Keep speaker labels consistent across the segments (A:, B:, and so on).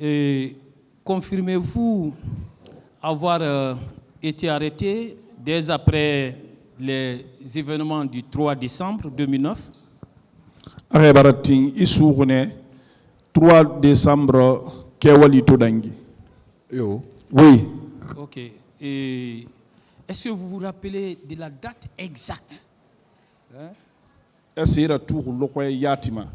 A: Et confirmez-vous avoir été arrêté dès après les événements du 3 décembre 2009?
B: Arrebaratin isourne 3 décembre kewali todangi.
C: Yo.
B: Oui.
A: Ok. Et est-ce que vous vous rappelez de la date exacte?
B: Essira tour lokwe yatima.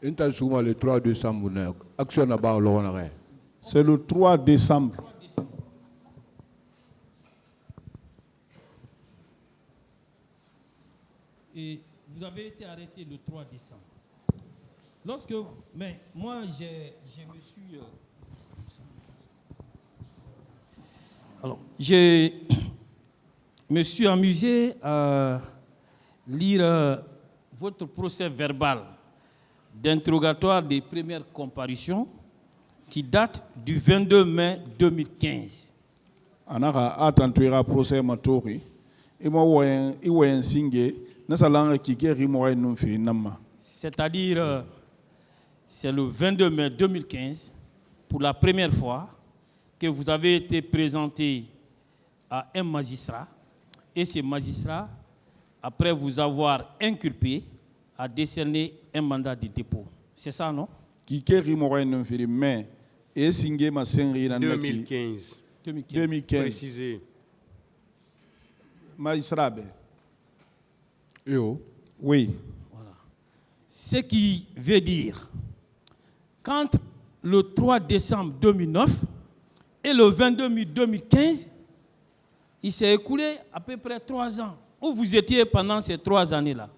C: Inta souma le 3 décembre action na ba lo na.
B: C'est le 3 décembre.
A: Et vous avez été arrêté le 3 décembre. Mais moi, je me suis amusé à lire votre procès verbal d'interrogatoire des premières comparutions qui date du 22 mai 2015.
B: Anaka atantuira procès matori. Iwoyen singe.
A: C'est-à-dire, c'est le 22 mai 2015, pour la première fois, que vous avez été présenté à un magistrat, et ce magistrat, après vous avoir inculpé, a décerné un mandat de dépôt. C'est ça, non?
D: 2015.
B: 2015.
D: Précisé.
B: Magistrat.
C: Oui.
A: Voilà. Ce qui veut dire, quand le 3 décembre 2009 et le 22 mai 2015, il s'est écoulé à peu près 3 ans. Où vous étiez pendant ces 3 années-là?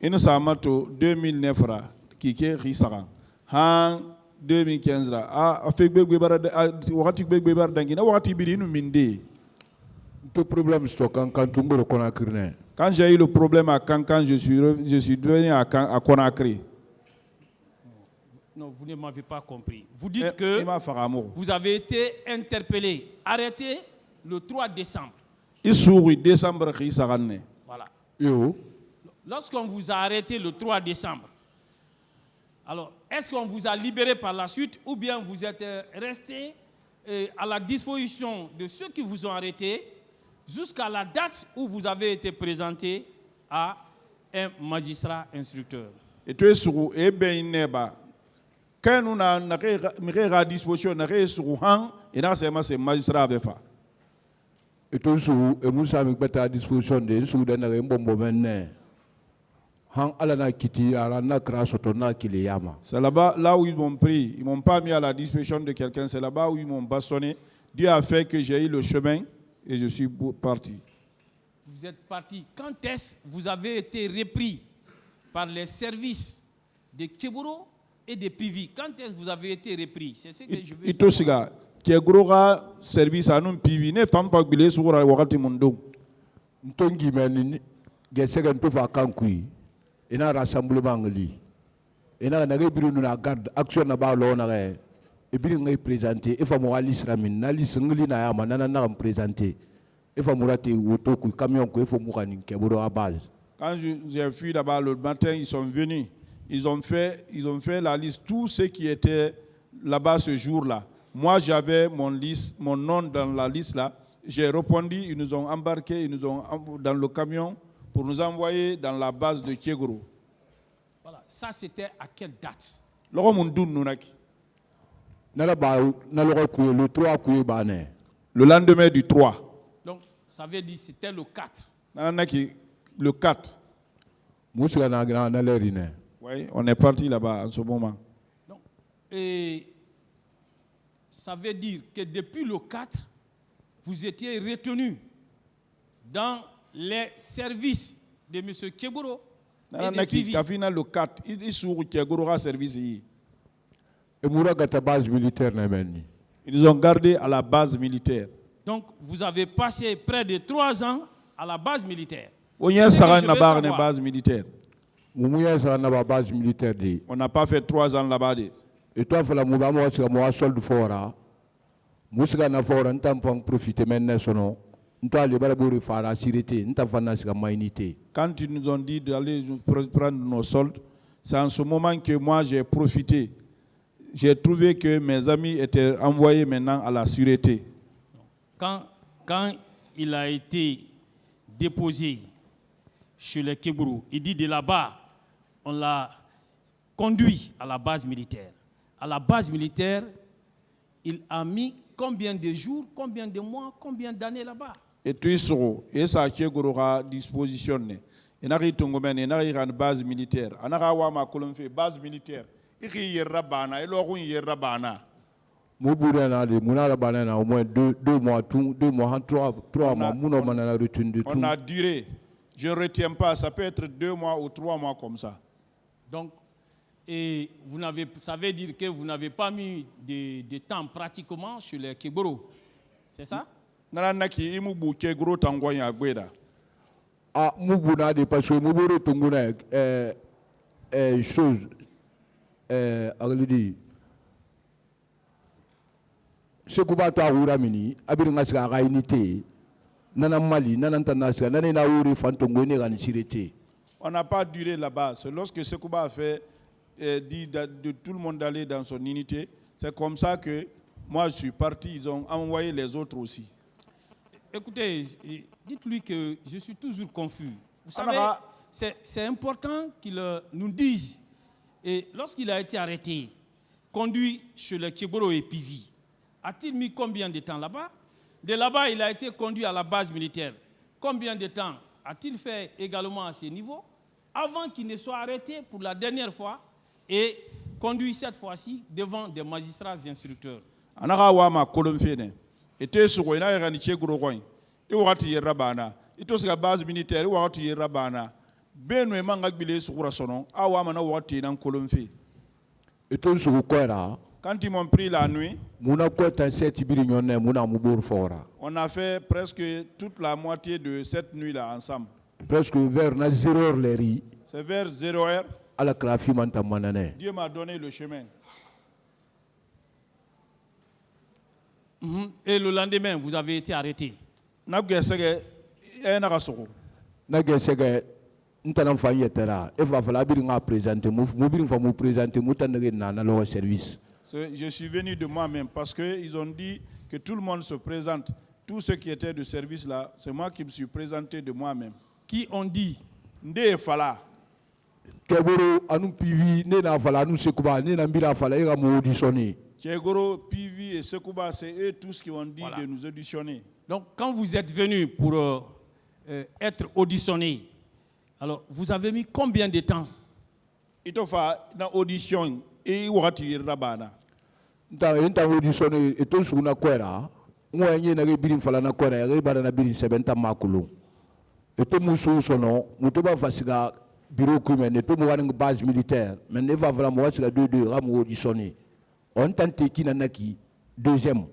B: Ino samato 2009 ra kike risara han 2015 ra a fekbe bara wakati gbegbe bara dangi na wakati biri inu minde
C: to problème stock quand ngoro Conakry ne.
B: Quand j'ai eu le problème à Cancan, je suis devenu à Conakry.
A: Non, vous ne m'avez pas compris. Vous dites que vous avez été interpellé, arrêté le 3 décembre. Voilà. Lorsqu'on vous a arrêté le 3 décembre, alors est-ce qu'on vous a libéré par la suite ou bien vous êtes resté à la disposition de ceux qui vous ont arrêté jusqu'à la date où vous avez été présenté à un magistrat instructeur?
B: Et tu es sur Ebeneba. Quand nous avons à disposition, nous avons sur Han, et là c'est magistrat avec ça.
C: Et tu es sur Moussa à disposition de sous d'un bombo maintenant. Han alana kiti alana crash otona kiliyama.
B: C'est là-bas, là où ils m'ont pris. Ils m'ont pas mis à la disposition de quelqu'un. C'est là-bas où ils m'ont bastonné. Dieu a fait que j'ai eu le chemin. Et je suis parti.
A: Vous êtes parti. Quand est-ce que vous avez été repris par les services de Keburo et de Pivi? Quand est-ce que vous avez été repris? C'est ce que je veux savoir.
B: Keburo service à nous Pivi. Ne t'en pas bilé sur la wakati mundo.
C: Ntongi meni gesegen to fa kankui. Ina rassemblement ngali. Ina na biru na garde action na ba lo na re. Et puis il présenté il faut moi l'islam na l'isngli na ya manana na présenté il faut moi rater auto ku camion ku il faut moi ni Keburo à base.
B: Quand j'ai fui là-bas le matin, ils sont venus, ils ont fait la liste tous ceux qui étaient là-bas ce jour-là. Moi j'avais mon nom dans la liste là. J'ai répondu, ils nous ont embarqués, ils nous ont dans le camion pour nous envoyer dans la base de Keburo.
A: Voilà, ça c'était à quelle date?
B: Le lendemain du 3.
A: Donc, ça veut dire que c'était le 4.
B: Le 4. Oui, on est parti là-bas en ce moment.
A: Donc, et ça veut dire que depuis le 4, vous étiez retenu dans les services de M. Keburo.
B: Le 4, il sur Keburo service. Ils nous ont gardés à la base militaire.
A: Donc, vous avez passé près de 3 ans à la base militaire.
B: On n'a pas fait 3 ans là-bas.
C: Et toi, il faut la solde fora. Moussika na fora, on t'a profité maintenant sono. On t'a allé faire la sécurité, on t'a fait la mainité.
B: Quand ils nous ont dit d'aller prendre nos soldes, c'est en ce moment que moi j'ai profité. j'ai trouvé que mes amis étaient envoyés maintenant à la sûreté.
A: Quand il a été déposé chez les Kébrou, il dit de là-bas, on l'a conduit à la base militaire. À la base militaire, il a mis combien de jours, combien de mois, combien d'années là-bas?
B: Et tout ça, et ça qui est dispositionné. Et n'a rien base militaire. On a ma colonne fait base militaire. Il y a rabana, et l'orun y rabana.
C: Moubourana de Mounarabana au moins 2 mois, 2 mois, 3 mois, Mounomana retourne de tout.
B: On a duré. Je ne retiens pas, ça peut être 2 mois ou 3 mois comme ça.
A: Donc, et ça veut dire que vous n'avez pas mis de temps pratiquement sur les Kéboro. C'est ça?
C: Ah, Moubouna de parce que Mouboro Tonguna chose, dit. Ce que tu as ouramini, abiringasga rainité, nana Mali, nanantanaska, nanana ouri fantongone ranisirete.
B: On n'a pas duré là-bas. C'est lorsque Sekouba a fait dit de tout le monde d'aller dans son unité. C'est comme ça que moi je suis parti. Ils ont envoyé les autres aussi.
A: Écoutez, dites-lui que je suis toujours confus. Vous savez, c'est important qu'il nous dise. Et lorsqu'il a été arrêté, conduit chez le Kéboro et Pivi, a-t-il mis combien de temps là-bas? De là-bas, il a été conduit à la base militaire. Combien de temps a-t-il fait également à ce niveau avant qu'il ne soit arrêté pour la dernière fois et conduit cette fois-ci devant des magistrats instructeurs?
B: Anakawama kolomfene. Était sur une aire de Tchégoroin. Et on a tiré Rabana. Et tout ce la base militaire, on a tiré Rabana. Ben, mangabile sur Rassonon, Awamana Wati dans Colomfe.
C: Et tout ce que
B: quand ils m'ont pris la nuit, on a fait presque toute la moitié de cette nuit-là ensemble.
C: Presque vers 0h les riz.
B: C'est vers 0h. Dieu m'a donné le chemin.
A: Et le lendemain, vous avez été arrêté.
B: Je suis venu de moi-même parce qu'ils ont dit que tout le monde se présente. Tous ceux qui étaient de service là, c'est moi qui me suis présenté de moi-même.
A: Qui ont dit?
B: Nde Fala.
C: Keboro anu pivi ne na fala anu sekuba ne na mbira fala ira mo auditionner.
B: Kegoro, Pivi et Sekouba, c'est eux tous qui ont dit de nous auditionner.
A: Donc quand vous êtes venus pour être auditionnés, alors vous avez mis combien de temps?
B: Il faut faire une audition et il va tirer Rabana.
C: Dans une audition et tout sur una kwera, moi n'y n'a pas fala na kwera, y a pas na birin sebenta makulu. Et tout musu sono, mutoba fasiga bureau criminel, et tout mo wana base militaire, mais ne va vraiment moi c'est 2 ramu auditionner. On tente qui n'a qui deuxième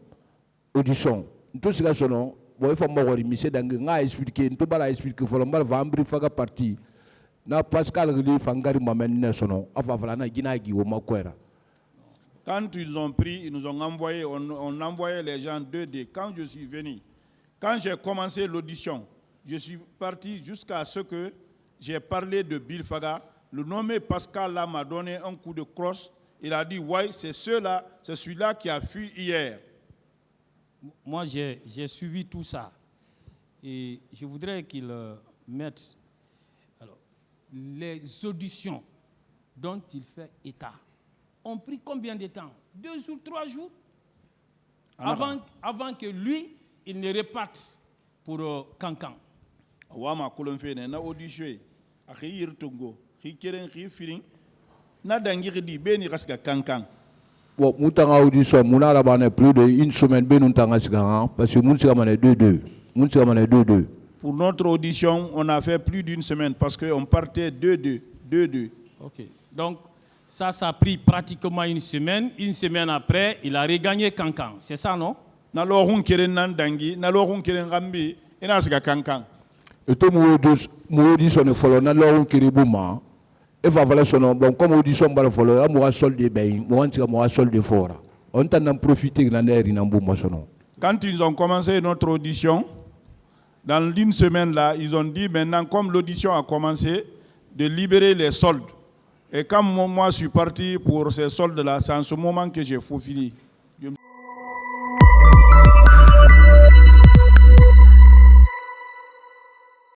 C: audition. Tout ce que sono, bon il faut m'avoir mis c'est dingue, n'a expliqué, ne peut pas expliquer, faut l'embarquer va embri faga partie. Na Pascal Relief Fangari Mamene sono, afa falana gina gi o makwera.
B: Quand ils ont pris, ils nous ont envoyé, on envoyait les gens 2D. Quand je suis venu, quand j'ai commencé l'audition, je suis parti jusqu'à ce que j'ai parlé de Bill Faga. Le nommé Pascal là m'a donné un coup de crosse. Il a dit, ouais, c'est celui-là qui a fui hier.
A: Moi, j'ai suivi tout ça. Et je voudrais qu'il mette les auditions dont il fait état. Ont pris combien de temps? 2 jours, 3 jours? Avant que lui, il ne reparte pour Cancan.
B: Wama kolomfe na audition akhiir tongo khikeren khifiring na dangiri di beni raska Cancan.
C: Bon, moutanga audition mouna la bane plus de 1 semaine benu tanga siga parce que mounsiga mané 2-2.
B: Pour notre audition, on a fait plus d'1 semaine parce qu'on partait 2-2.
A: OK. Donc ça a pris pratiquement 1 semaine. 1 semaine après, il a regagné Cancan. C'est ça, non?
B: Na lohun keren nan dangi, na lohun keren gambi, ina siga Cancan.
C: Et tout mon audition est follow na lohun kiribuma. Et va falloir son bon comme audition ba follow, a mo sol de bain, mo antiga mo sol de fora. On t'en en profiter na neri na mbuma sono.
B: Quand ils ont commencé notre audition, dans 1 semaine là, ils ont dit maintenant comme l'audition a commencé de libérer les soldes. Et quand moi je suis parti pour ces soldes-là, c'est en ce moment que j'ai faufilé.